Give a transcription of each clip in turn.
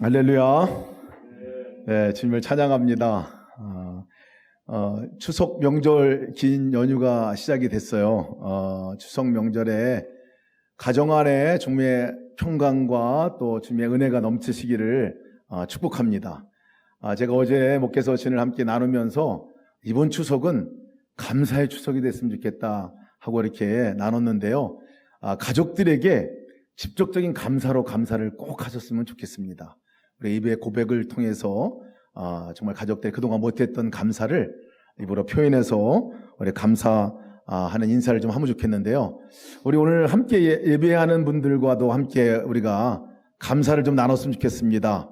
할렐루야. 네, 주님을 찬양합니다. 추석 명절 긴 연휴가 시작이 됐어요. 추석 명절에 가정 안에 주님의 평강과 또 주님의 은혜가 넘치시기를 축복합니다. 제가 어제 목회 서신을 함께 나누면서 이번 추석은 감사의 추석이 됐으면 좋겠다 하고 이렇게 나눴는데요. 가족들에게 직접적인 감사로 감사를 꼭 하셨으면 좋겠습니다. 우리 입의 고백을 통해서 정말 가족들이 그동안 못했던 감사를 입으로 표현해서 우리 감사하는 인사를 좀 하면 좋겠는데요. 우리 오늘 함께 예배하는 분들과도 함께 우리가 감사를 좀 나눴으면 좋겠습니다.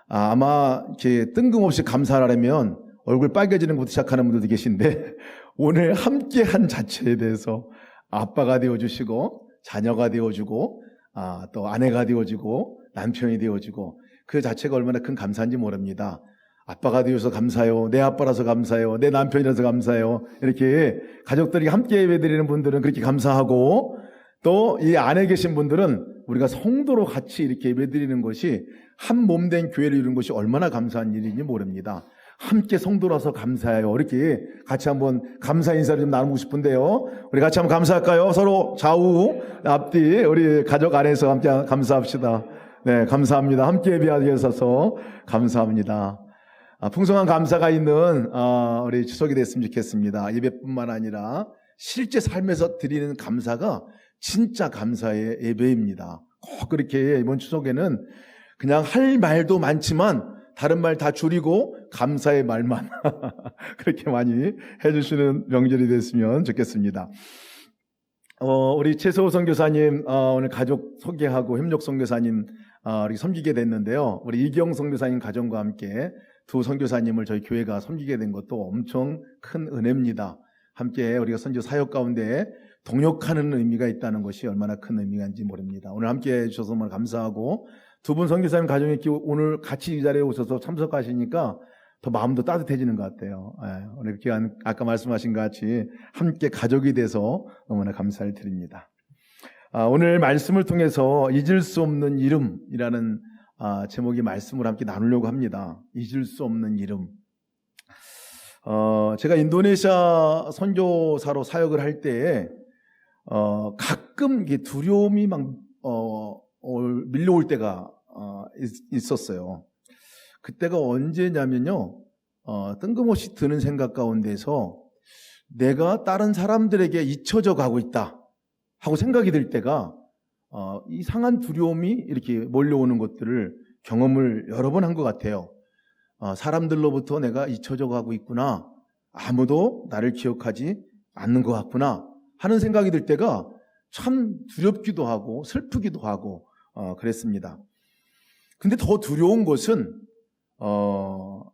아마 이렇게 뜬금없이 감사를 하려면 얼굴 빨개지는 것부터 시작하는 분들도 계신데 오늘 함께 한 자체에 대해서 아빠가 되어주시고 자녀가 되어주고 또 아내가 되어주고 남편이 되어주고 그 자체가 얼마나 큰 감사인지 모릅니다. 아빠가 되어서 감사해요. 내 아빠라서 감사해요. 내 남편이라서 감사해요. 이렇게 가족들이 함께 예배드리는 분들은 그렇게 감사하고 또 이 안에 계신 분들은 우리가 성도로 같이 이렇게 예배드리는 것이 한 몸 된 교회를 이루는 것이 얼마나 감사한 일인지 모릅니다. 함께 성도라서 감사해요. 이렇게 같이 한번 감사 인사를 좀 나누고 싶은데요. 우리 같이 한번 감사할까요? 서로 좌우 앞뒤 우리 가족 안에서 함께 감사합시다. 네, 감사합니다. 함께 예배하게 해주셔서 감사합니다. 풍성한 감사가 있는 우리 추석이 됐으면 좋겠습니다. 예배뿐만 아니라 실제 삶에서 드리는 감사가 진짜 감사의 예배입니다. 꼭 그렇게 이번 추석에는 그냥 할 말도 많지만 다른 말 다 줄이고 감사의 말만 그렇게 많이 해주시는 명절이 됐으면 좋겠습니다. 우리 최소호 선교사님 오늘 가족 소개하고 협력 선교사님 이렇게 섬기게 됐는데요. 우리 이경 선교사님 가정과 함께 두 선교사님을 저희 교회가 섬기게 된 것도 엄청 큰 은혜입니다. 함께 우리가 선교 사역 가운데 동역하는 의미가 있다는 것이 얼마나 큰 의미인지 모릅니다. 오늘 함께 해주셔서 정말 감사하고 두 분 선교사님 가정이 오늘 같이 이 자리에 오셔서 참석하시니까 더 마음도 따뜻해지는 것 같아요. 오늘 이렇게 아까 말씀하신 것 같이 함께 가족이 돼서 너무나 감사를 드립니다. 오늘 말씀을 통해서 잊을 수 없는 이름이라는 제목의 말씀을 함께 나누려고 합니다. 잊을 수 없는 이름. 제가 인도네시아 선교사로 사역을 할 때에 가끔 이게 두려움이 막 밀려올 때가 있었어요. 그때가 언제냐면요, 뜬금없이 드는 생각 가운데서 내가 다른 사람들에게 잊혀져 가고 있다 하고 생각이 들 때가 이상한 두려움이 이렇게 몰려오는 것들을 경험을 여러 번 한 것 같아요. 사람들로부터 내가 잊혀져 가고 있구나, 아무도 나를 기억하지 않는 것 같구나 하는 생각이 들 때가 참 두렵기도 하고 슬프기도 하고 그랬습니다. 근데 더 두려운 것은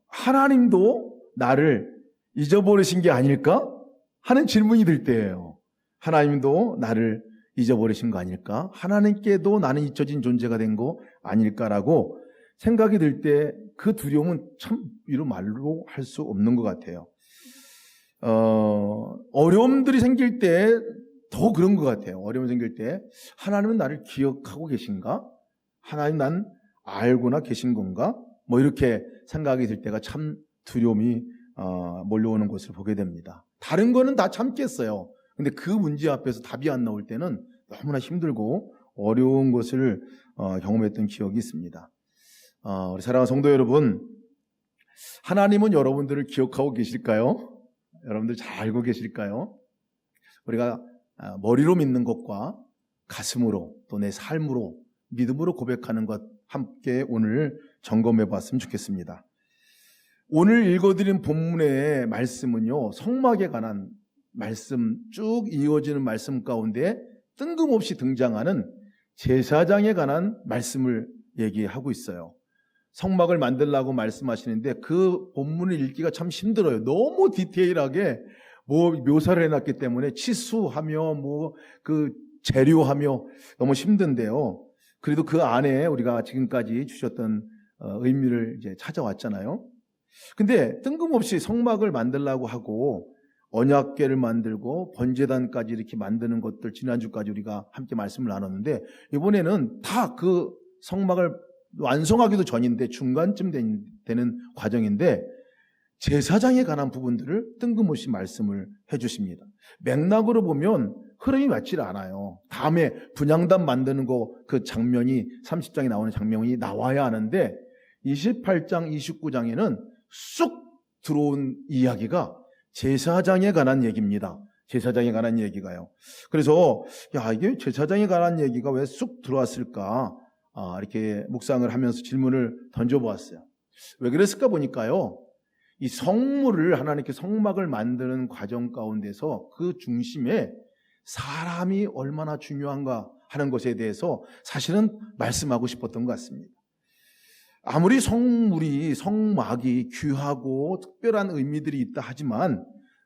하나님도 나를 잊어버리신 게 아닐까 하는 질문이 들 때예요. 하나님도 나를 잊어버리신 거 아닐까? 하나님께도 나는 잊혀진 존재가 된 거 아닐까라고 생각이 들 때 그 두려움은 참 이루 말로 할 수 없는 것 같아요. 어려움들이 생길 때 더 그런 것 같아요. 어려움이 생길 때 하나님은 나를 기억하고 계신가? 하나님 난 알고나 계신 건가? 뭐 이렇게 생각이 들 때가 참 두려움이 몰려오는 것을 보게 됩니다. 다른 거는 다 참겠어요. 근데 그 문제 앞에서 답이 안 나올 때는 너무나 힘들고 어려운 것을 경험했던 기억이 있습니다. 우리 사랑하는 성도 여러분, 하나님은 여러분들을 기억하고 계실까요? 여러분들 잘 알고 계실까요? 우리가 머리로 믿는 것과 가슴으로 또 내 삶으로 믿음으로 고백하는 것 함께 오늘 점검해 봤으면 좋겠습니다. 오늘 읽어드린 본문의 말씀은요, 성막에 관한 말씀 쭉 이어지는 말씀 가운데 뜬금없이 등장하는 제사장에 관한 말씀을 얘기하고 있어요. 성막을 만들라고 말씀하시는데 그 본문을 읽기가 참 힘들어요. 너무 디테일하게 묘사를 해놨기 때문에 치수하며 그 재료하며 너무 힘든데요. 그래도 그 안에 우리가 지금까지 주셨던 의미를 이제 찾아왔잖아요. 근데 뜬금없이 성막을 만들라고 하고 언약궤를 만들고 번제단까지 이렇게 만드는 것들 지난주까지 우리가 함께 말씀을 나눴는데 이번에는 다 그 성막을 완성하기도 전인데 중간쯤 되는 과정인데 제사장에 관한 부분들을 뜬금없이 말씀을 해주십니다. 맥락으로 보면 흐름이 맞질 않아요. 다음에 분향단 만드는 그 장면이 30장에 나오는 장면이 나와야 하는데 28장, 29장에는 쑥 들어온 이야기가 제사장에 관한 얘기입니다. 제사장에 관한 얘기가요. 그래서 이게 제사장에 관한 얘기가 왜 쑥 들어왔을까? 이렇게 묵상을 하면서 질문을 던져보았어요. 왜 그랬을까 보니까요. 이 성물을 하나님께 성막을 만드는 과정 가운데서 그 중심에 사람이 얼마나 중요한가 하는 것에 대해서 사실은 말씀하고 싶었던 것 같습니다. 아무리 성막이 귀하고 특별한 의미들이 있다 하지만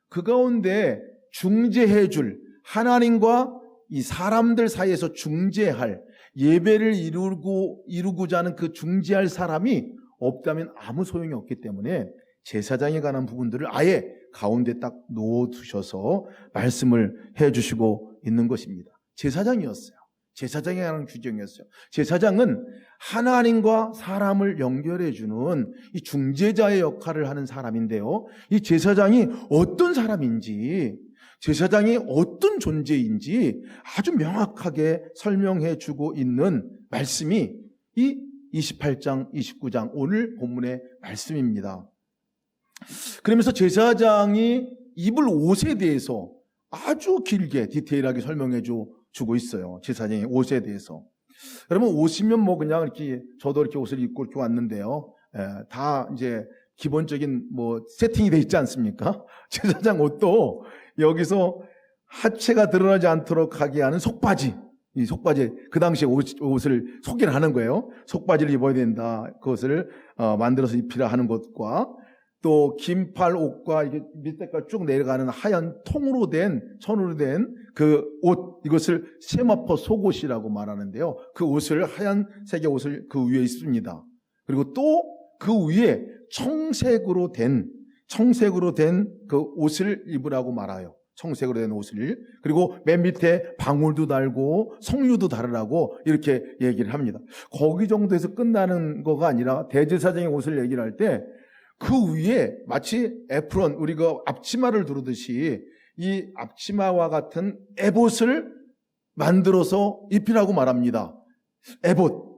그 가운데 중재해줄 하나님과 이 사람들 사이에서 중재할 예배를 이루고자 하는 그 중재할 사람이 없다면 아무 소용이 없기 때문에 제사장에 관한 부분들을 아예 가운데 딱 놓아두셔서 말씀을 해주시고 있는 것입니다. 제사장이었어요. 제사장에 관한 규정이었어요. 제사장은 하나님과 사람을 연결해주는 이 중재자의 역할을 하는 사람인데요. 이 제사장이 어떤 사람인지, 제사장이 어떤 존재인지 아주 명확하게 설명해 주고 있는 말씀이 이 28장, 29장 오늘 본문의 말씀입니다. 그러면서 제사장이 입을 옷에 대해서 아주 길게 디테일하게 설명해 주고 있어요. 제사장의 옷에 대해서. 여러분 옷이면 그냥 이렇게 저도 이렇게 옷을 입고 이렇게 왔는데요. 다 이제 기본적인 세팅이 돼 있지 않습니까? 제사장 옷도 여기서 하체가 드러나지 않도록 하게 하는 속바지. 이 속바지, 그 당시에 옷을 소개를 하는 거예요. 속바지를 입어야 된다. 그것을 만들어서 입히라 하는 것과 또 긴팔 옷과 이게 밑에까지 쭉 내려가는 하얀 선으로 된 그 옷, 이것을 세마포 속옷이라고 말하는데요. 그 옷을 하얀색의 옷을 그 위에 있습니다. 그리고 또 그 위에 청색으로 된 그 옷을 입으라고 말아요. 청색으로 된 옷을. 그리고 맨 밑에 방울도 달고 석류도 달으라고 이렇게 얘기를 합니다. 거기 정도에서 끝나는 거가 아니라 대제사장의 옷을 얘기를 할 때 그 위에 마치 에프론, 우리가 앞치마를 두르듯이 이 앞치마와 같은 에봇을 만들어서 입히라고 말합니다. 에봇.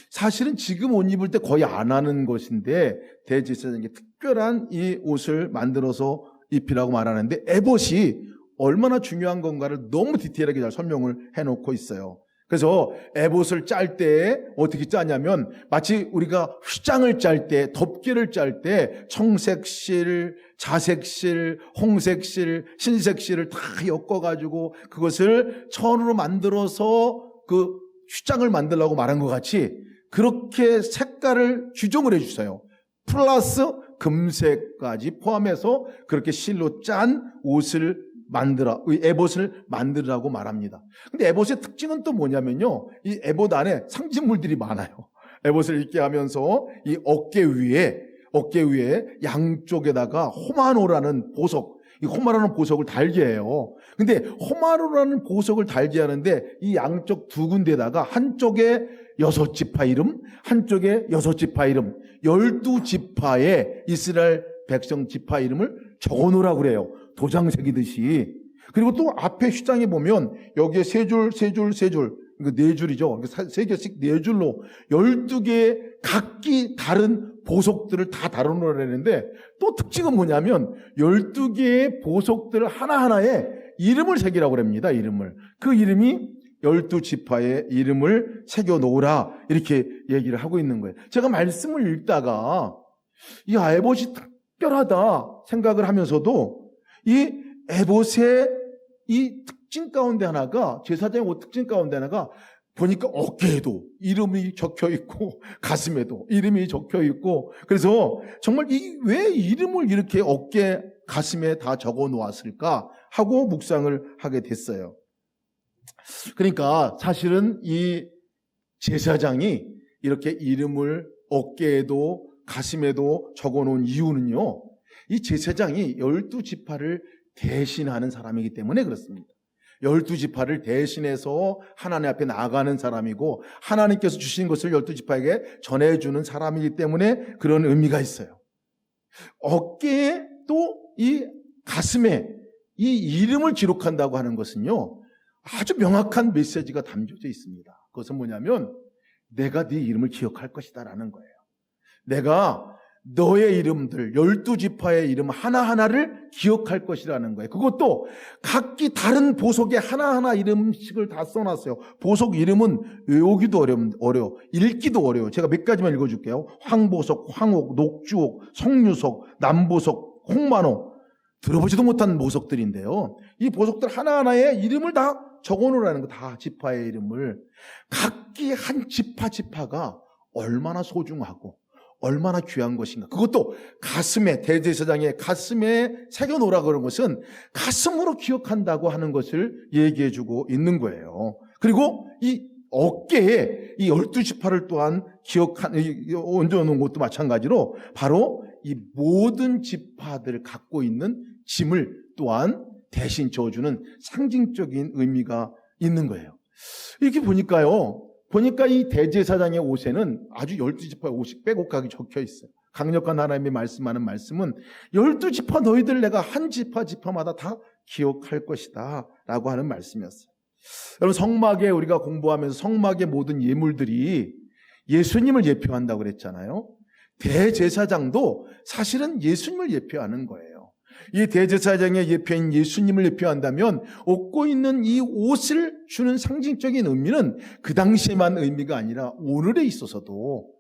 사실은 지금 옷 입을 때 거의 안 하는 것인데 대제사장이 특별한 이 옷을 만들어서 입히라고 말하는데 에봇이 얼마나 중요한 건가를 너무 디테일하게 잘 설명을 해놓고 있어요. 그래서 에봇을 짤 때 어떻게 짜냐면 마치 우리가 휘장을 짤 때, 덮개를 짤 때 청색실, 자색실, 홍색실, 흰색실을 다 엮어가지고 그것을 천으로 만들어서 그 휘장을 만들라고 말한 것 같이 그렇게 색깔을 규정을 해주세요. 플러스 금색까지 포함해서 그렇게 실로 짠 옷을 에봇을 만들라고 말합니다. 근데 에봇의 특징은 또 뭐냐면요. 이 에봇 안에 상징물들이 많아요. 에봇을 입게 하면서 이 어깨 위에 양쪽에다가 호마노라는 보석, 이 호마노라는 보석을 달게 해요. 근데 호마노라는 보석을 달게 하는데 이 양쪽 두 군데다가 한쪽에 6지파 이름, 한쪽에 6지파 이름, 12지파의 이스라엘 백성 지파 이름을 적어놓으라고 그래요. 도장 새기듯이. 그리고 또 앞에 휘장에 보면 여기에 세 줄, 이거 네 줄이죠. 세 개씩 네 줄로 12개의 각기 다른 보석들을 다 다뤄놓으라는데 또 특징은 뭐냐면 12개의 보석들 하나하나에 이름을 새기라고 합니다. 이름을. 그 이름이 12지파의 이름을 새겨 놓으라 이렇게 얘기를 하고 있는 거예요. 제가 말씀을 읽다가 이 에봇이 특별하다 생각을 하면서도 이 에봇의 이 특징 가운데 하나가 제사장의 옷 특징 가운데 하나가 보니까 어깨에도 이름이 적혀 있고 가슴에도 이름이 적혀 있고 그래서 정말 왜 이름을 이렇게 어깨 가슴에 다 적어 놓았을까 하고 묵상을 하게 됐어요. 그러니까 사실은 이 제사장이 이렇게 이름을 어깨에도 가슴에도 적어 놓은 이유는요. 이 제사장이 12지파를 대신하는 사람이기 때문에 그렇습니다. 12지파를 대신해서 하나님 앞에 나아가는 사람이고 하나님께서 주신 것을 12지파에게 전해주는 사람이기 때문에 그런 의미가 있어요. 어깨에 또 이 가슴에 이 이름을 기록한다고 하는 것은요, 아주 명확한 메시지가 담겨져 있습니다. 그것은 뭐냐면 내가 네 이름을 기억할 것이다 라는 거예요. 내가 너의 이름들 12지파의 이름 하나하나를 기억할 것이라는 거예요. 그것도 각기 다른 보석에 하나하나 이름씩을 다 써놨어요. 보석 이름은 외우기도 어려워, 읽기도 어려워요. 제가 몇 가지만 읽어줄게요. 황보석, 황옥, 녹주옥, 석류석, 남보석, 홍만호. 들어보지도 못한 보석들인데요, 이 보석들 하나하나의 이름을 다 적어놓으라는 거. 다 지파의 이름을. 각기 한 지파가 얼마나 소중하고 얼마나 귀한 것인가. 그것도 가슴에, 대제사장의 가슴에 새겨놓으라 그런 것은 가슴으로 기억한다고 하는 것을 얘기해주고 있는 거예요. 그리고 이 어깨에 이 12지파를 또한 얹어놓은 것도 마찬가지로 바로 이 모든 지파들을 갖고 있는 짐을 또한 대신 져주는 상징적인 의미가 있는 거예요. 이렇게 보니까 이 대제사장의 옷에는 아주 12지파의 옷이 빼곡하게 적혀 있어요. 강력한 하나님이 말씀하는 말씀은 12지파 너희들 내가 한 지파마다 다 기억할 것이다 라고 하는 말씀이었어요. 여러분, 성막에 우리가 공부하면서 성막의 모든 예물들이 예수님을 예표한다고 그랬잖아요. 대제사장도 사실은 예수님을 예표하는 거예요. 이 대제사장의 예표인 예수님을 예표한다면 옷고 있는 이 옷을 주는 상징적인 의미는 그 당시에만 의미가 아니라 오늘에 있어서도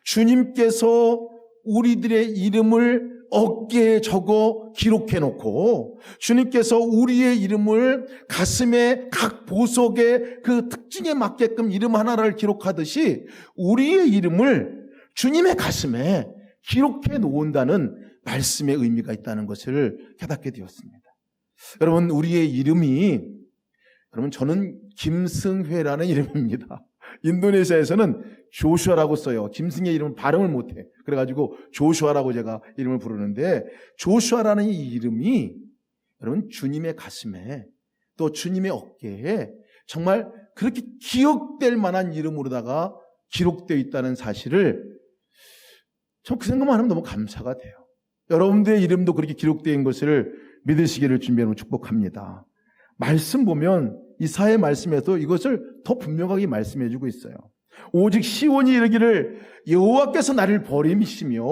주님께서 우리들의 이름을 어깨에 적어 기록해 놓고 주님께서 우리의 이름을 가슴에 각 보석의 그 특징에 맞게끔 이름 하나를 기록하듯이 우리의 이름을 주님의 가슴에 기록해 놓는다는 말씀의 의미가 있다는 것을 깨닫게 되었습니다. 여러분, 우리의 이름이, 그러면 저는 김승회라는 이름입니다. 인도네시아에서는 조슈아라고 써요. 김승의 이름을 발음을 못해. 그래가지고 조슈아라고 제가 이름을 부르는데, 조슈아라는 이 이름이 여러분 주님의 가슴에 또 주님의 어깨에 정말 그렇게 기억될 만한 이름으로다가 기록되어 있다는 사실을 전 그 생각만 하면 너무 감사가 돼요. 여러분들의 이름도 그렇게 기록된 것을 믿으시기를 준비하는 축복합니다. 말씀 보면 이사야의 말씀에서 이것을 더 분명하게 말씀해 주고 있어요. 오직 시온이 이르기를 여호와께서 나를 버리시며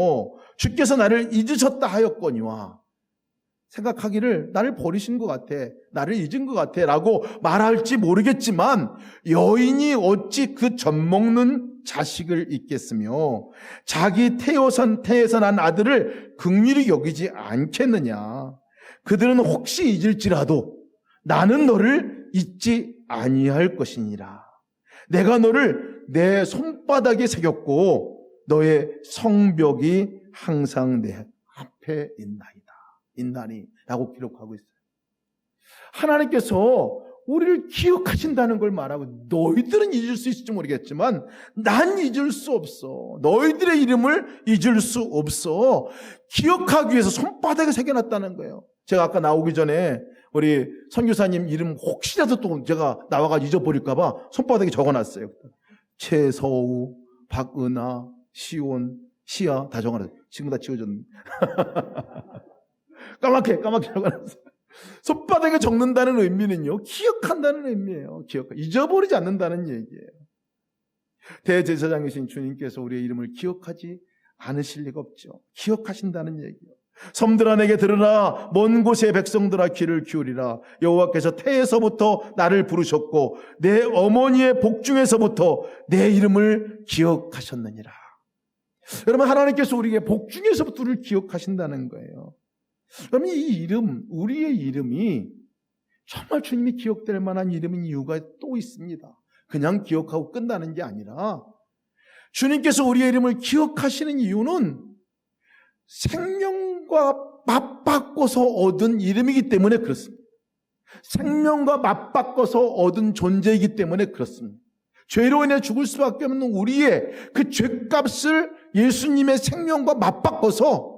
주께서 나를 잊으셨다 하였거니와, 생각하기를 나를 버리신 것 같아, 나를 잊은 것 같아 라고 말할지 모르겠지만 여인이 어찌 그 젖먹는 자식을 잊겠으며 자기 태에서 난 아들을 긍휼히 여기지 않겠느냐. 그들은 혹시 잊을지라도 나는 너를 잊지 아니할 것이니라. 내가 너를 내 손바닥에 새겼고 너의 성벽이 항상 내 앞에 있나니 라고 기록하고 있어요. 하나님께서 우리를 기억하신다는 걸 말하고, 너희들은 잊을 수 있을지 모르겠지만 난 잊을 수 없어. 너희들의 이름을 잊을 수 없어. 기억하기 위해서 손바닥에 새겨놨다는 거예요. 제가 아까 나오기 전에 우리 선교사님 이름 혹시라도 또 제가 나와가 잊어버릴까 봐 손바닥에 적어놨어요. 최서우, 박은하, 시온, 시아 다 적어놨어요. 지금 다 지워졌는데 까맣게 적어놨어요. 손바닥에 적는다는 의미는요, 기억한다는 의미예요. 잊어버리지 않는다는 얘기예요. 대제사장이신 주님께서 우리의 이름을 기억하지 않으실 리가 없죠. 기억하신다는 얘기예요. 섬들아 내게 들으라, 먼 곳의 백성들아 귀를 기울이라. 여호와께서 태에서부터 나를 부르셨고 내 어머니의 복중에서부터 내 이름을 기억하셨느니라. 여러분, 하나님께서 우리에게 복중에서부터 우리를 기억하신다는 거예요. 그러면 이 이름, 우리의 이름이 정말 주님이 기억될 만한 이름인 이유가 또 있습니다. 그냥 기억하고 끝나는 게 아니라 주님께서 우리의 이름을 기억하시는 이유는 생명과 맞바꿔서 얻은 이름이기 때문에 그렇습니다. 생명과 맞바꿔서 얻은 존재이기 때문에 그렇습니다. 죄로 인해 죽을 수밖에 없는 우리의 그 죄값을 예수님의 생명과 맞바꿔서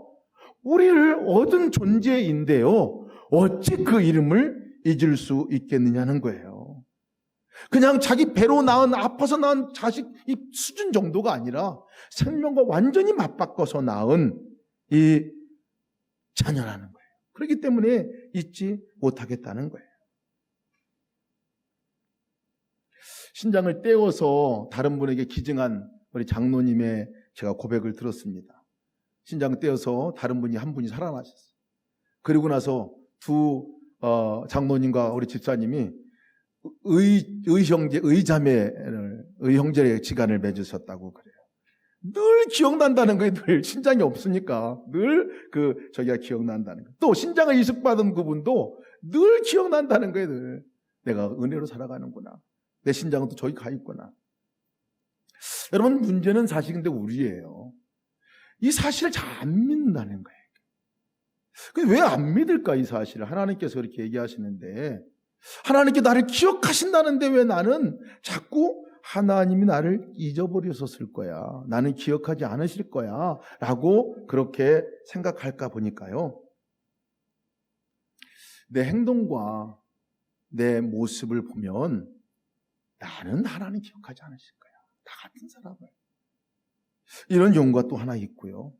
우리를 얻은 존재인데요, 어찌 그 이름을 잊을 수 있겠느냐는 거예요. 그냥 자기 배로 낳은, 아파서 낳은 자식 이 수준 정도가 아니라 생명과 완전히 맞바꿔서 낳은 이 자녀라는 거예요. 그렇기 때문에 잊지 못하겠다는 거예요. 신장을 떼어서 다른 분에게 기증한 우리 장로님의 제가 고백을 들었습니다. 신장 떼어서 다른 분이 한 분이 살아나셨어요. 그리고 나서 두 장로님과 우리 집사님이 의형제의 지간을 맺으셨다고 그래요. 늘 기억난다는 거예요. 늘 신장이 없으니까 늘 저기가 기억난다는 거예요. 또 신장을 이식받은 그분도 늘 기억난다는 거예요. 늘 내가 은혜로 살아가는구나. 내 신장은 또 저기 가 있구나. 여러분, 문제는 사실 근데 우리예요. 이 사실을 잘 안 믿는다는 거예요. 왜 안 믿을까, 이 사실을? 하나님께서 그렇게 얘기하시는데, 하나님께 나를 기억하신다는데 왜 나는 자꾸 하나님이 나를 잊어버리셨을 거야, 나는 기억하지 않으실 거야 라고 그렇게 생각할까 보니까요, 내 행동과 내 모습을 보면 나는 하나님 기억하지 않으실 거야, 나 같은 사람을. 이런 용어가 또 하나 있고요.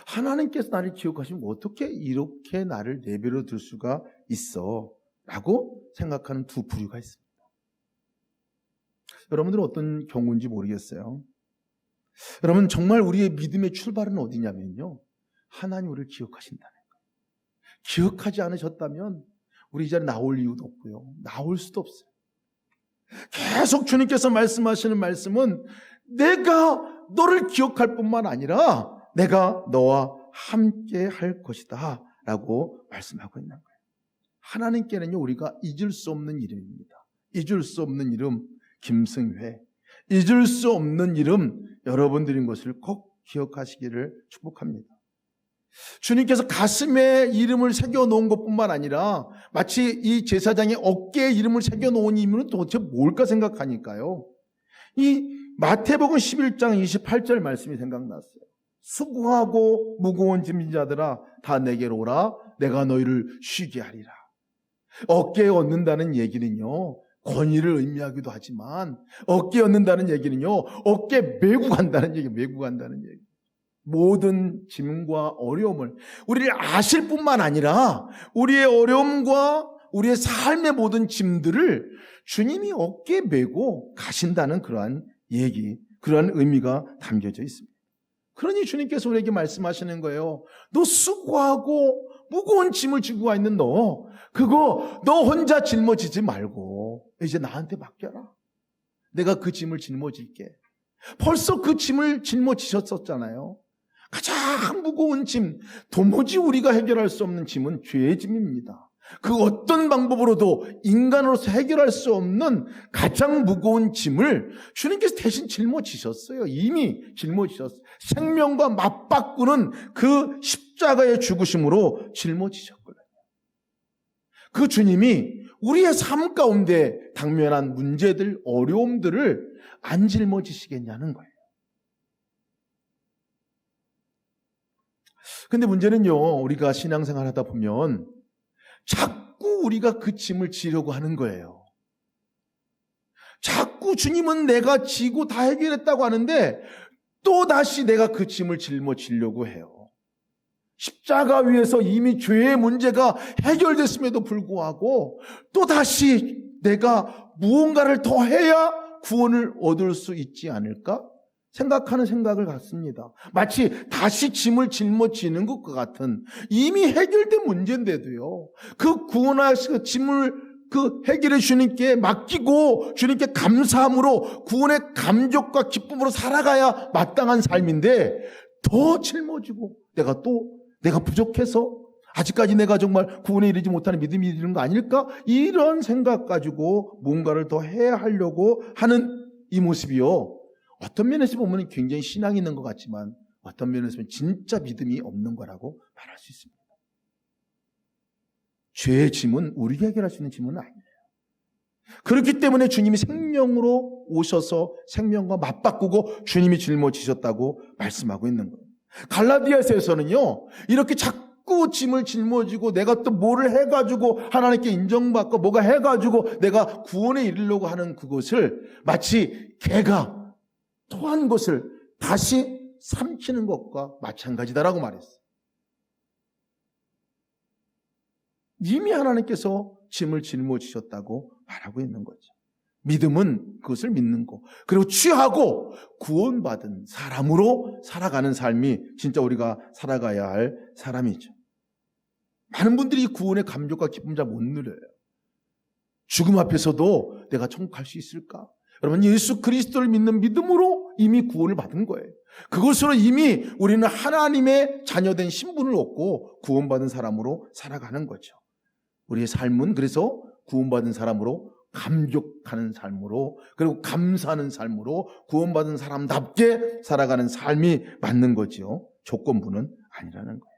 하나님께서 나를 기억하시면 어떻게 이렇게 나를 내버려 둘 수가 있어 라고 생각하는 두 부류가 있습니다. 여러분들은 어떤 경우인지 모르겠어요. 여러분, 정말 우리의 믿음의 출발은 어디냐면요, 하나님 우리를 기억하신다는 거예요. 기억하지 않으셨다면 우리 이 자리에 나올 이유도 없고요, 나올 수도 없어요. 계속 주님께서 말씀하시는 말씀은 내가 너를 기억할 뿐만 아니라 내가 너와 함께 할 것이다 라고 말씀하고 있는 거예요. 하나님께는요, 우리가 잊을 수 없는 이름입니다. 잊을 수 없는 이름 김승회, 잊을 수 없는 이름 여러분들인 것을 꼭 기억하시기를 축복합니다. 주님께서 가슴에 이름을 새겨놓은 것뿐만 아니라 마치 이 제사장의 어깨에 이름을 새겨놓은 이유는 도대체 뭘까 생각하니까요, 이 마태복음 11장 28절 말씀이 생각났어요. 수고하고 무거운 짐진 자들아 다 내게로 오라, 내가 너희를 쉬게 하리라. 어깨에 얻는다는 얘기는요, 권위를 의미하기도 하지만 어깨에 얻는다는 얘기는요, 어깨에 메고 간다는 얘기, 메고 간다는 얘기. 모든 짐과 어려움을 우리를 아실 뿐만 아니라 우리의 어려움과 우리의 삶의 모든 짐들을 주님이 어깨에 메고 가신다는 그러한 얘기, 그러한 의미가 담겨져 있습니다. 그러니 주님께서 우리에게 말씀하시는 거예요. 너 수고하고 무거운 짐을 지고 와 있는 너, 그거 너 혼자 짊어지지 말고 이제 나한테 맡겨라. 내가 그 짐을 짊어질게. 벌써 그 짐을 짊어지셨었잖아요. 가장 무거운 짐, 도무지 우리가 해결할 수 없는 짐은 죄의 짐입니다. 그 어떤 방법으로도 인간으로서 해결할 수 없는 가장 무거운 짐을 주님께서 대신 짊어지셨어요. 이미 짊어지셨어요. 생명과 맞바꾸는 그 십자가의 죽으심으로 짊어지셨거든요. 그 주님이 우리의 삶 가운데 당면한 문제들, 어려움들을 안 짊어지시겠냐는 거예요. 근데 문제는요, 우리가 신앙생활 하다 보면 자꾸 우리가 그 짐을 지려고 하는 거예요. 자꾸 주님은 내가 지고 다 해결했다고 하는데 또 다시 내가 그 짐을 짊어지려고 해요. 십자가 위에서 이미 죄의 문제가 해결됐음에도 불구하고 또 다시 내가 무언가를 더 해야 구원을 얻을 수 있지 않을까 생각하는 생각을 갖습니다. 마치 다시 짐을 짊어지는 것과 같은, 이미 해결된 문제인데도요, 그 구원하시고 짐을 그 해결해 주님께 맡기고 주님께 감사함으로 구원의 감격과 기쁨으로 살아가야 마땅한 삶인데 더 짊어지고 내가 부족해서 아직까지 내가 정말 구원에 이르지 못하는 믿음이 이르는 거 아닐까? 이런 생각 가지고 뭔가를 더 해야 하려고 하는 이 모습이요, 어떤 면에서 보면 굉장히 신앙이 있는 것 같지만 어떤 면에서 보면 진짜 믿음이 없는 거라고 말할 수 있습니다. 죄의 짐은 우리가 해결할 수 있는 짐은 아니에요. 그렇기 때문에 주님이 생명으로 오셔서 생명과 맞바꾸고 주님이 짊어지셨다고 말씀하고 있는 거예요. 갈라디아서에서는요, 이렇게 자꾸 자꾸 짐을 짊어지고 내가 또 뭐를 해가지고 하나님께 인정받고 뭐가 해가지고 내가 구원에 이르려고 하는 그것을 마치 개가 토한 것을 다시 삼키는 것과 마찬가지다라고 말했어요. 이미 하나님께서 짐을 짊어지셨다고 말하고 있는 거죠. 믿음은 그것을 믿는 거. 그리고 취하고 구원받은 사람으로 살아가는 삶이 진짜 우리가 살아가야 할 사람이죠. 많은 분들이 이 구원의 감격과 기쁨 잘 못 누려요. 죽음 앞에서도 내가 천국 갈 수 있을까? 여러분, 예수 그리스도를 믿는 믿음으로 이미 구원을 받은 거예요. 그것으로 이미 우리는 하나님의 자녀된 신분을 얻고 구원받은 사람으로 살아가는 거죠. 우리의 삶은 그래서 구원받은 사람으로 감격하는 삶으로, 그리고 감사하는 삶으로 구원받은 사람답게 살아가는 삶이 맞는 거죠. 조건부는 아니라는 거예요.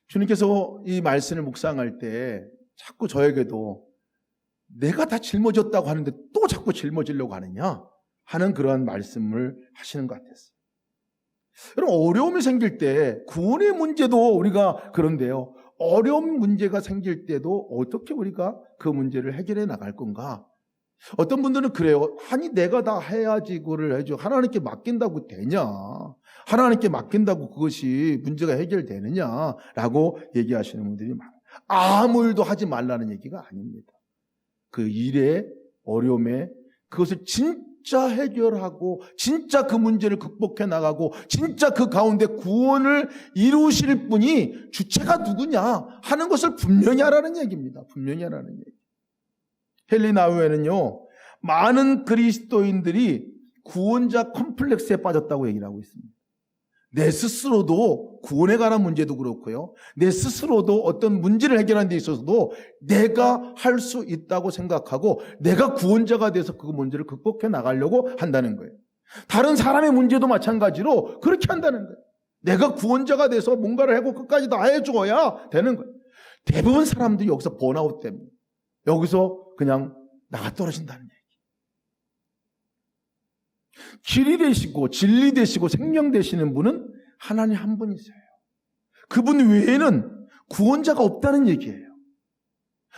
주님께서 이 말씀을 묵상할 때 자꾸 저에게도 내가 다 짊어졌다고 하는데 또 자꾸 짊어지려고 하느냐 하는 그러한 말씀을 하시는 것 같았어요. 여러분, 어려움이 생길 때 구원의 문제도 우리가 그런데요, 어려운 문제가 생길 때도 어떻게 우리가 그 문제를 해결해 나갈 건가? 어떤 분들은 그래요. 아니, 내가 다 해야지 그거를 해줘. 하나님께 맡긴다고 되냐? 하나님께 맡긴다고 그것이 문제가 해결되느냐라고 얘기하시는 분들이 많아요. 아무 일도 하지 말라는 얘기가 아닙니다. 그 일의 어려움에 그것을 진짜 해결하고 진짜 그 문제를 극복해 나가고 진짜 그 가운데 구원을 이루실 분이 주체가 누구냐 하는 것을 분명히 하라는 얘기입니다. 분명히 하라는 얘기. 헨리 나우에는요, 많은 그리스도인들이 구원자 컴플렉스에 빠졌다고 얘기를 하고 있습니다. 내 스스로도 구원에 관한 문제도 그렇고요, 내 스스로도 어떤 문제를 해결하는 데 있어서도 내가 할 수 있다고 생각하고 내가 구원자가 돼서 그 문제를 극복해 나가려고 한다는 거예요. 다른 사람의 문제도 마찬가지로 그렇게 한다는 거예요. 내가 구원자가 돼서 뭔가를 하고 끝까지 다 해줘야 되는 거예요. 대부분 사람들이 여기서 번아웃 됩니다. 여기서 그냥 나가 떨어진다는 얘기. 길이 되시고 진리 되시고 생명 되시는 분은 하나님 한 분이세요. 그분 외에는 구원자가 없다는 얘기예요.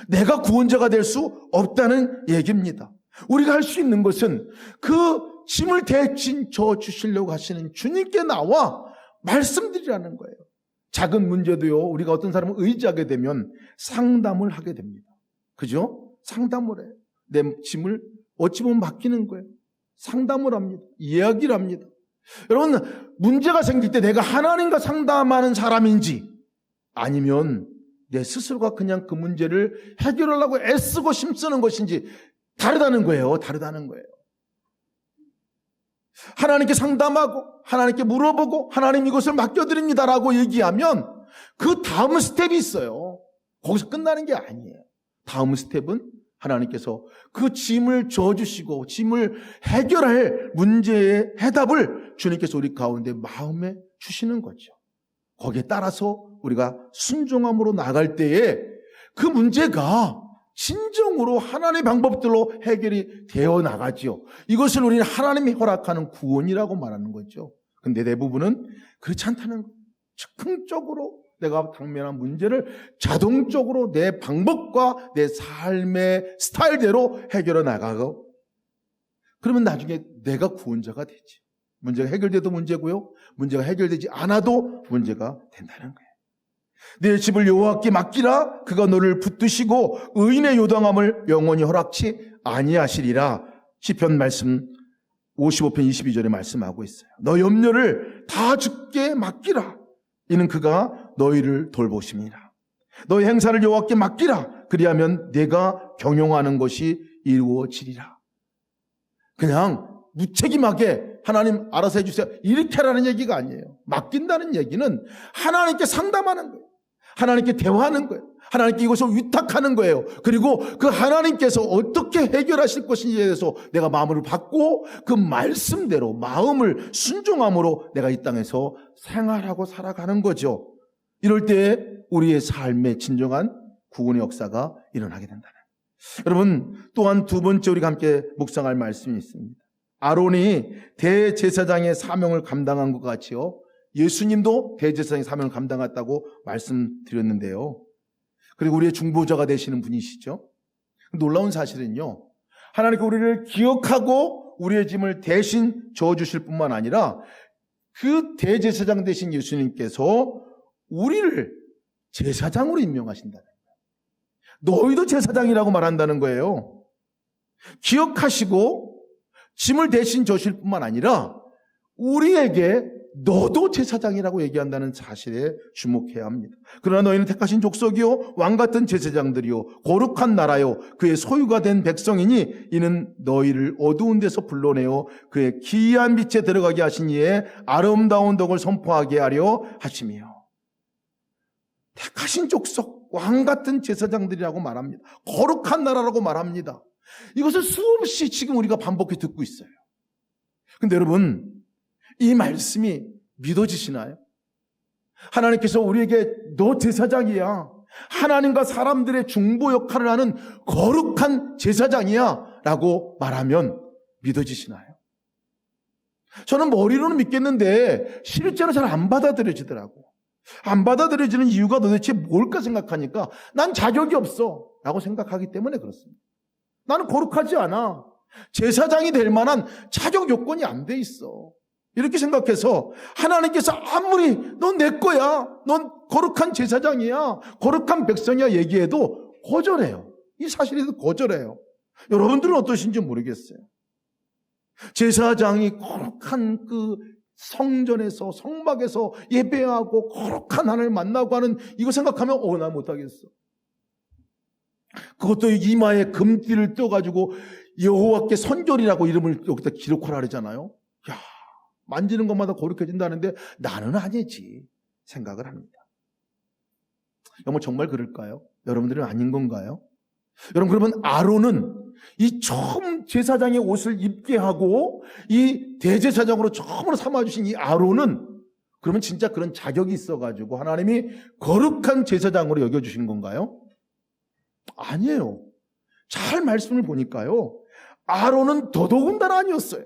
내가 구원자가 될 수 없다는 얘기입니다. 우리가 할 수 있는 것은 그 짐을 대신 져 주시려고 하시는 주님께 나와 말씀드리라는 거예요. 작은 문제도요, 우리가 어떤 사람을 의지하게 되면 상담을 하게 됩니다. 그죠? 상담을 해요. 내 짐을 어찌 보면 맡기는 거예요. 상담을 합니다. 이야기를 합니다. 여러분, 문제가 생길 때 내가 하나님과 상담하는 사람인지 아니면 내 스스로가 그냥 그 문제를 해결하려고 애쓰고 힘쓰는 것인지 다르다는 거예요. 다르다는 거예요. 하나님께 상담하고 하나님께 물어보고 하나님 이것을 맡겨드립니다라고 얘기하면 그 다음 스텝이 있어요. 거기서 끝나는 게 아니에요. 다음 스텝은 하나님께서 그 짐을 져주시고 짐을 해결할 문제의 해답을 주님께서 우리 가운데 마음에 주시는 거죠. 거기에 따라서 우리가 순종함으로 나갈 때에 그 문제가 진정으로 하나님의 방법들로 해결이 되어 나가죠. 이것을 우리는 하나님이 허락하는 구원이라고 말하는 거죠. 근데 대부분은 그렇지 않다는 거예요. 즉흥적으로 내가 당면한 문제를 자동적으로 내 방법과 내 삶의 스타일대로 해결해 나가고, 그러면 나중에 내가 구원자가 되지. 문제가 해결돼도 문제고요, 문제가 해결되지 않아도 문제가 된다는 거예요. 내 집을 여호와께 맡기라. 그가 너를 붙드시고 의인의 요당함을 영원히 허락치 아니하시리라. 시편 말씀 55편 22절에 말씀하고 있어요. 너 염려를 다 주께 맡기라. 이는 그가 너희를 돌보심이라. 너의 행사를 여호와께 맡기라. 그리하면 내가 경영하는 것이 이루어지리라. 그냥 무책임하게 하나님 알아서 해주세요 이렇게 하라는 얘기가 아니에요. 맡긴다는 얘기는 하나님께 상담하는 거예요. 하나님께 대화하는 거예요. 하나님께 이것을 위탁하는 거예요. 그리고 그 하나님께서 어떻게 해결하실 것인지에 대해서 내가 마음을 받고 그 말씀대로 마음을 순종함으로 내가 이 땅에서 생활하고 살아가는 거죠. 이럴 때 우리의 삶에 진정한 구원의 역사가 일어나게 된다는. 여러분, 또한 두 번째 우리가 함께 묵상할 말씀이 있습니다. 아론이 대제사장의 사명을 감당한 것 같이요, 예수님도 대제사장의 사명을 감당했다고 말씀드렸는데요. 그리고 우리의 중보자가 되시는 분이시죠. 놀라운 사실은요, 하나님께 우리를 기억하고 우리의 짐을 대신 져주실 뿐만 아니라 그 대제사장 되신 예수님께서 우리를 제사장으로 임명하신다는 거예요. 너희도 제사장이라고 말한다는 거예요. 기억하시고 짐을 대신 져주실 뿐만 아니라 우리에게 너도 제사장이라고 얘기한다는 사실에 주목해야 합니다. 그러나 너희는 택하신 족속이요 왕같은 제사장들이요 거룩한 나라요 그의 소유가 된 백성이니 이는 너희를 어두운 데서 불러내어 그의 기이한 빛에 들어가게 하신 이의 아름다운 덕을 선포하게 하려 하심이요. 택하신 족속 왕같은 제사장들이라고 말합니다. 거룩한 나라라고 말합니다. 이것을 수없이 지금 우리가 반복해 듣고 있어요. 근데 여러분, 이 말씀이 믿어지시나요? 하나님께서 우리에게 너 제사장이야, 하나님과 사람들의 중보 역할을 하는 거룩한 제사장이야 라고 말하면 믿어지시나요? 저는 머리로는 믿겠는데 실제로 잘 안 받아들여지더라고요. 안 받아들여지는 이유가 도대체 뭘까 생각하니까 난 자격이 없어 라고 생각하기 때문에 그렇습니다. 나는 거룩하지 않아. 제사장이 될 만한 자격 요건이 안 돼 있어. 이렇게 생각해서 하나님께서 아무리 넌 내 거야, 넌 거룩한 제사장이야, 거룩한 백성이야 얘기해도 거절해요. 이 사실에도 거절해요. 여러분들은 어떠신지 모르겠어요. 제사장이 거룩한 그 성전에서 성막에서 예배하고 거룩한 하나님을 만나고 하는 이거 생각하면 나 못하겠어. 그것도 이마에 금띠를 떠가지고 여호와께 선결이라고 이름을 여기다 기록하라 그러잖아요. 야, 만지는 것마다 거룩해진다는데 나는 아니지 생각을 합니다. 여러분 정말 그럴까요? 여러분들은 아닌 건가요? 여러분 그러면 아론은 이 처음 제사장의 옷을 입게 하고 이 대제사장으로 처음으로 삼아주신 이 아론은 그러면 진짜 그런 자격이 있어가지고 하나님이 거룩한 제사장으로 여겨주신 건가요? 아니에요. 잘 말씀을 보니까요, 아론은 더더군다나 아니었어요.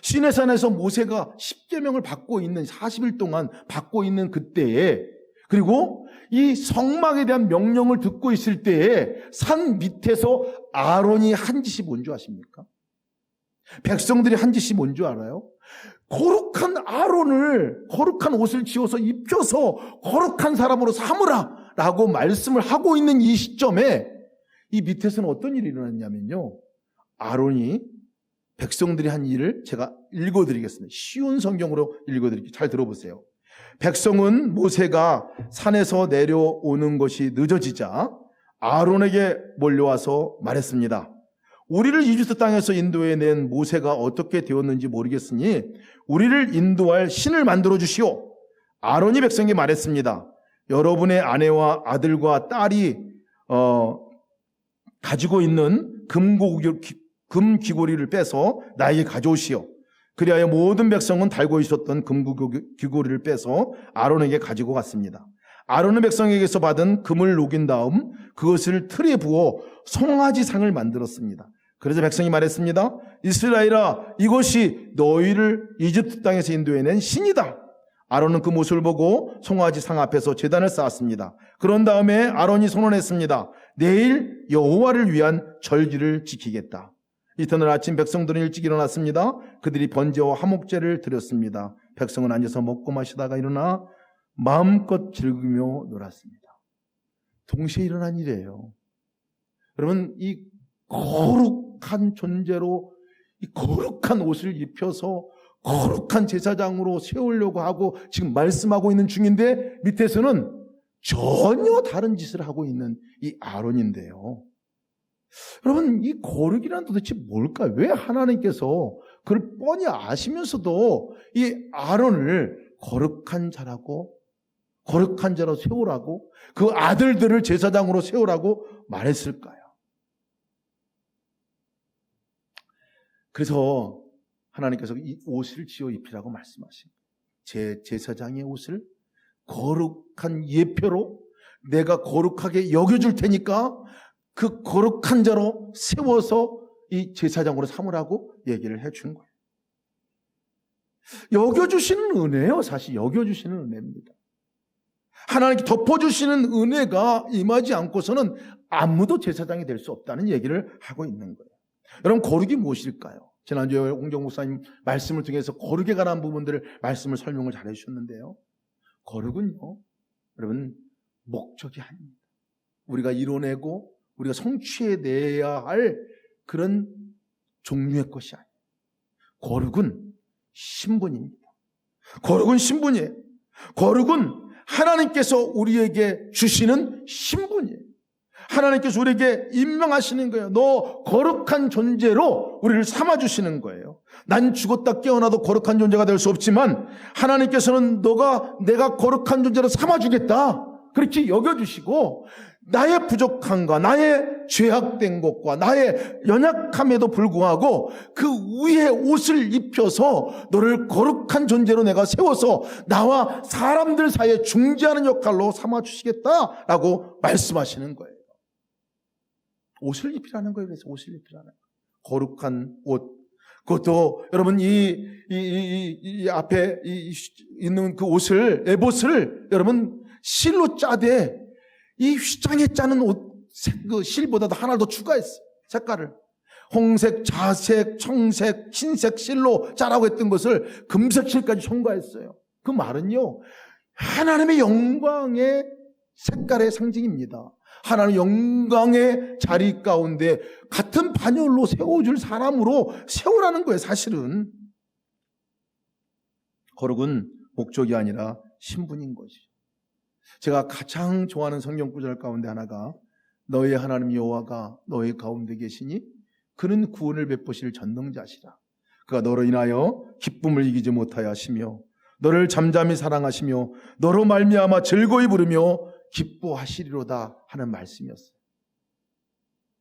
시내산에서 모세가 10계명을 받고 있는 40일 동안 받고 있는 그때에, 그리고 이 성막에 대한 명령을 듣고 있을 때에 산 밑에서 아론이 한 짓이 뭔지 아십니까? 백성들이 한 짓이 뭔지 알아요? 거룩한 아론을 거룩한 옷을 지어서 입혀서 거룩한 사람으로 삼으라 라고 말씀을 하고 있는 이 시점에 이 밑에서는 어떤 일이 일어났냐면요, 아론이 백성들이 한 일을 제가 읽어드리겠습니다. 쉬운 성경으로 읽어드릴게요. 잘 들어보세요. 백성은 모세가 산에서 내려오는 것이 늦어지자 아론에게 몰려와서 말했습니다. 우리를 이집트 땅에서 인도해낸 모세가 어떻게 되었는지 모르겠으니 우리를 인도할 신을 만들어 주시오. 아론이 백성에게 말했습니다. 여러분의 아내와 아들과 딸이 가지고 있는 금귀고리를 빼서 나에게 가져오시오. 그리하여 모든 백성은 달고 있었던 금귀고리를 빼서 아론에게 가지고 갔습니다. 아론은 백성에게서 받은 금을 녹인 다음 그것을 틀에 부어 송아지상을 만들었습니다. 그래서 백성이 말했습니다. 이스라엘아, 이것이 너희를 이집트 땅에서 인도해낸 신이다. 아론은 그 모습을 보고 송아지상 앞에서 제단을 쌓았습니다. 그런 다음에 아론이 선언했습니다. 내일 여호와를 위한 절기를 지키겠다. 이튿날 아침 백성들은 일찍 일어났습니다. 그들이 번제와 화목제를 드렸습니다. 백성은 앉아서 먹고 마시다가 일어나 마음껏 즐기며 놀았습니다. 동시에 일어난 일이에요. 여러분, 이 거룩한 존재로 이 거룩한 옷을 입혀서 거룩한 제사장으로 세우려고 하고 지금 말씀하고 있는 중인데 밑에서는 전혀 다른 짓을 하고 있는 이 아론인데요. 여러분, 이 거룩이란 도대체 뭘까요? 왜 하나님께서 그걸 뻔히 아시면서도 이 아론을 거룩한 자라고, 거룩한 자로 세우라고, 그 아들들을 제사장으로 세우라고 말했을까요? 그래서 하나님께서 이 옷을 지어 입히라고 말씀하십니다. 제 제사장의 옷을 거룩한 예표로 내가 거룩하게 여겨줄 테니까 그 거룩한 자로 세워서 이 제사장으로 삼으라고 얘기를 해준 거예요. 여겨주시는 은혜요. 사실 여겨주시는 은혜입니다. 하나님께 덮어주시는 은혜가 임하지 않고서는 아무도 제사장이 될 수 없다는 얘기를 하고 있는 거예요. 여러분, 거룩이 무엇일까요? 지난주에 홍정 목사님 말씀을 통해서 거룩에 관한 부분들을 말씀을 설명을 잘 해주셨는데요. 거룩은요, 여러분, 목적이 아닙니다. 우리가 이뤄내고 우리가 성취해내야 할 그런 종류의 것이 아니에요. 거룩은 신분입니다. 거룩은 신분이에요. 거룩은 하나님께서 우리에게 주시는 신분이에요. 하나님께서 우리에게 임명하시는 거예요. 너 거룩한 존재로 우리를 삼아주시는 거예요. 난 죽었다 깨어나도 거룩한 존재가 될 수 없지만 하나님께서는 내가 거룩한 존재로 삼아주겠다, 그렇게 여겨주시고, 나의 부족함과 나의 죄악된 것과 나의 연약함에도 불구하고 그 위에 옷을 입혀서 너를 거룩한 존재로 내가 세워서 나와 사람들 사이에 중재하는 역할로 삼아주시겠다라고 말씀하시는 거예요. 옷을 입히라는 거예요. 그래서 옷을 입히라는 거예요. 거룩한 옷. 그것도 여러분 이 앞에 있는 그 옷을, 에봇을 여러분 실로 짜되 이 휘장에 짜는 옷 그 실보다도 하나 더 추가했어요. 색깔을 홍색, 자색, 청색, 흰색 실로 짜라고 했던 것을 금색 실까지 첨가했어요. 그 말은요, 하나님의 영광의 색깔의 상징입니다. 하나님의 영광의 자리 가운데 같은 반열로 세워줄 사람으로 세우라는 거예요. 사실은 거룩은 목적이 아니라 신분인 것이죠. 제가 가장 좋아하는 성경 구절 가운데 하나가, 너의 하나님 여호와가 너의 가운데 계시니 그는 구원을 베푸실 전능자시라. 그가 너로 인하여 기쁨을 이기지 못하여 하시며 너를 잠잠히 사랑하시며 너로 말미암아 즐거이 부르며 기뻐하시리로다 하는 말씀이었어요.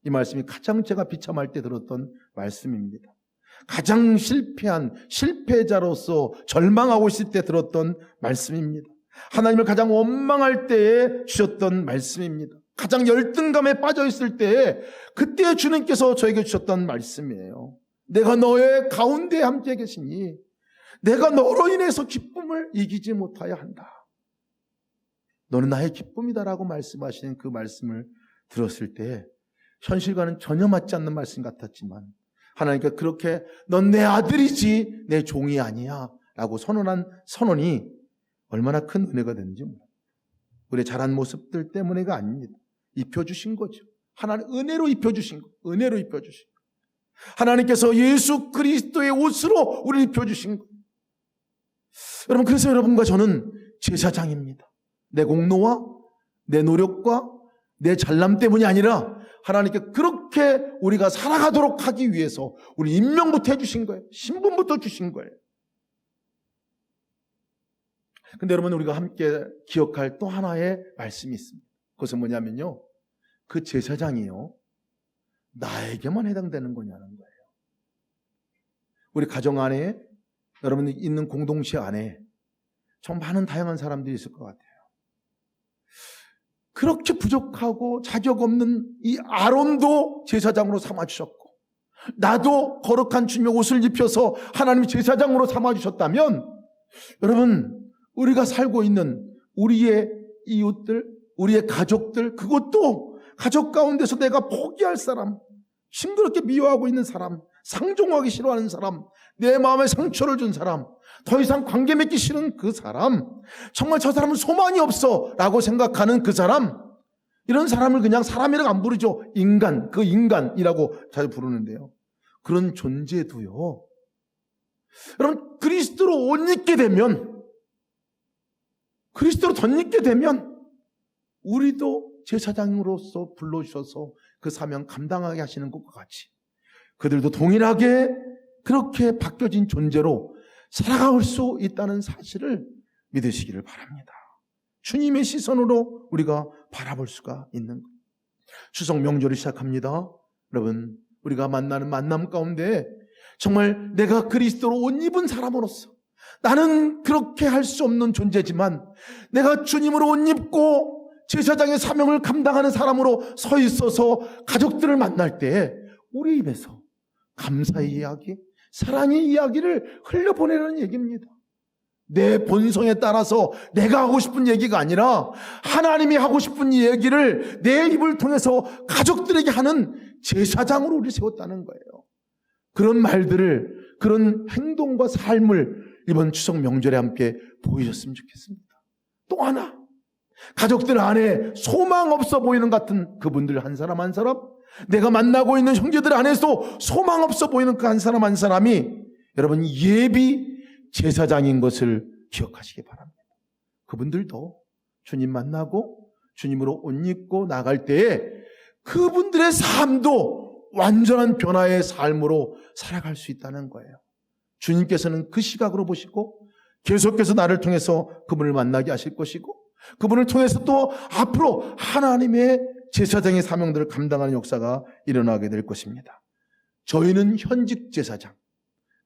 이 말씀이 가장 제가 비참할 때 들었던 말씀입니다. 가장 실패한 실패자로서 절망하고 있을 때 들었던 말씀입니다. 하나님을 가장 원망할 때에 주셨던 말씀입니다. 가장 열등감에 빠져 있을 때에 그때 주님께서 저에게 주셨던 말씀이에요. 내가 너의 가운데 함께 계시니 내가 너로 인해서 기쁨을 이기지 못하여 한다. 너는 나의 기쁨이다라고 말씀하시는 그 말씀을 들었을 때 현실과는 전혀 맞지 않는 말씀 같았지만 하나님께서 그렇게 넌 내 아들이지 내 종이 아니야 라고 선언한 선언이 얼마나 큰 은혜가 되는지 몰라요. 우리의 잘한 모습들 때문에가 아닙니다. 입혀주신 거죠. 하나님 은혜로 입혀주신 거. 은혜로 입혀주신 거. 하나님께서 예수 그리스도의 옷으로 우리를 입혀주신 거. 여러분, 그래서 여러분과 저는 제사장입니다. 내 공로와 내 노력과 내 잘남 때문이 아니라 하나님께 그렇게 우리가 살아가도록 하기 위해서 우리 임명부터 해주신 거예요. 신분부터 주신 거예요. 근데 여러분, 우리가 함께 기억할 또 하나의 말씀이 있습니다. 그것은 뭐냐면요, 그 제사장이요, 나에게만 해당되는 거냐는 거예요. 우리 가정 안에, 여러분이 있는 공동체 안에 참 많은 다양한 사람들이 있을 것 같아요. 그렇게 부족하고 자격 없는 이 아론도 제사장으로 삼아주셨고, 나도 거룩한 주님의 옷을 입혀서 하나님이 제사장으로 삼아주셨다면, 여러분, 우리가 살고 있는 우리의 이웃들, 우리의 가족들, 그것도 가족 가운데서 내가 포기할 사람, 싱그럽게 미워하고 있는 사람, 상종하기 싫어하는 사람, 내 마음에 상처를 준 사람, 더 이상 관계 맺기 싫은 그 사람, 정말 저 사람은 소망이 없어 라고 생각하는 그 사람, 이런 사람을 그냥 사람이라고 안 부르죠. 인간, 그 인간이라고 잘 부르는데요. 그런 존재도요, 여러분, 그리스도로 옷 입게 되면, 그리스도로 덧입게 되면 우리도 제사장으로서 불러주셔서 그 사명 감당하게 하시는 것과 같이 그들도 동일하게 그렇게 바뀌어진 존재로 살아갈 수 있다는 사실을 믿으시기를 바랍니다. 주님의 시선으로 우리가 바라볼 수가 있는 거예요. 추석 명절이 시작합니다. 여러분, 우리가 만나는 만남 가운데 정말 내가 그리스도로 옷 입은 사람으로서, 나는 그렇게 할 수 없는 존재지만 내가 주님으로 옷 입고 제사장의 사명을 감당하는 사람으로 서 있어서 가족들을 만날 때 우리 입에서 감사의 이야기, 사랑의 이야기를 흘려보내라는 얘기입니다. 내 본성에 따라서 내가 하고 싶은 얘기가 아니라 하나님이 하고 싶은 얘기를 내 입을 통해서 가족들에게 하는 제사장으로 우리 세웠다는 거예요. 그런 말들을, 그런 행동과 삶을 이번 추석 명절에 함께 보이셨으면 좋겠습니다. 또 하나, 가족들 안에 소망 없어 보이는 같은 그분들 한 사람 한 사람, 내가 만나고 있는 형제들 안에서 소망 없어 보이는 그 한 사람 한 사람이 여러분 예비 제사장인 것을 기억하시기 바랍니다. 그분들도 주님 만나고 주님으로 옷 입고 나갈 때에 그분들의 삶도 완전한 변화의 삶으로 살아갈 수 있다는 거예요. 주님께서는 그 시각으로 보시고 계속해서 나를 통해서 그분을 만나게 하실 것이고 그분을 통해서 또 앞으로 하나님의 제사장의 사명들을 감당하는 역사가 일어나게 될 것입니다. 저희는 현직 제사장,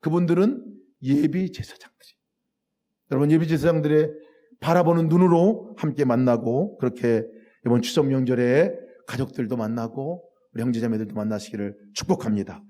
그분들은 예비 제사장들이. 여러분 예비 제사장들의 바라보는 눈으로 함께 만나고 그렇게 이번 추석 명절에 가족들도 만나고 우리 형제자매들도 만나시기를 축복합니다.